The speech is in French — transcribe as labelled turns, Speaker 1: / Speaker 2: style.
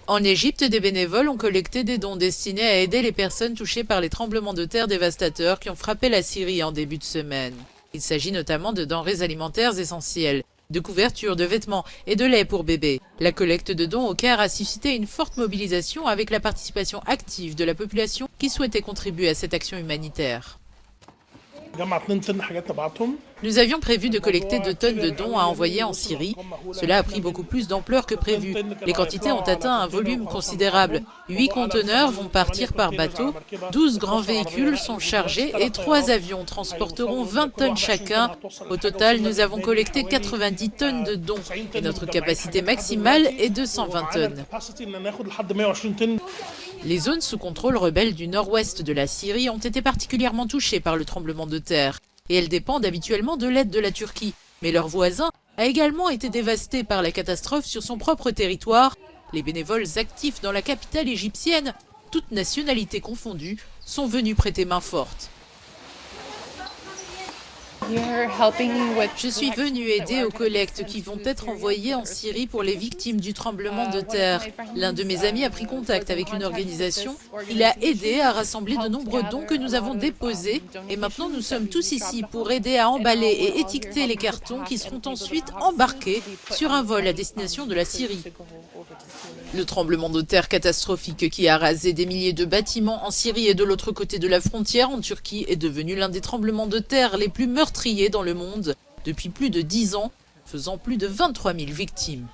Speaker 1: En Égypte, des bénévoles ont collecté des dons destinés à aider les personnes touchées par les tremblements de terre dévastateurs qui ont frappé la Syrie en début de semaine. Il s'agit notamment de denrées alimentaires essentielles, de couvertures, de vêtements et de lait pour bébés. La collecte de dons au Caire a suscité une forte mobilisation avec la participation active de la population qui souhaitait contribuer à cette action humanitaire. Nous avions prévu de collecter 2 tonnes de dons à envoyer en Syrie. Cela a pris beaucoup plus d'ampleur que prévu. Les quantités ont atteint un volume considérable. 8 conteneurs vont partir par bateau, 12 grands véhicules sont chargés et 3 avions transporteront 20 tonnes chacun. Au total, nous avons collecté 90 tonnes de dons et notre capacité maximale est de 120 tonnes. Les zones sous contrôle rebelle du nord-ouest de la Syrie ont été particulièrement touchées par le tremblement de terre. Et elles dépendent habituellement de l'aide de la Turquie. Mais leur voisin a également été dévasté par la catastrophe sur son propre territoire. Les bénévoles actifs dans la capitale égyptienne, toutes nationalités confondues, sont venus prêter main forte. Je suis venue aider aux collectes qui vont être envoyées en Syrie pour les victimes du tremblement de terre. L'un de mes amis a pris contact avec une organisation. Il a aidé à rassembler de nombreux dons que nous avons déposés. Et maintenant, nous sommes tous ici pour aider à emballer et étiqueter les cartons qui seront ensuite embarqués sur un vol à destination de la Syrie. Le tremblement de terre catastrophique qui a rasé des milliers de bâtiments en Syrie et de l'autre côté de la frontière en Turquie est devenu l'un des tremblements de terre les plus meurtriers dans le monde depuis plus de 10 ans, faisant plus de 23 000 victimes.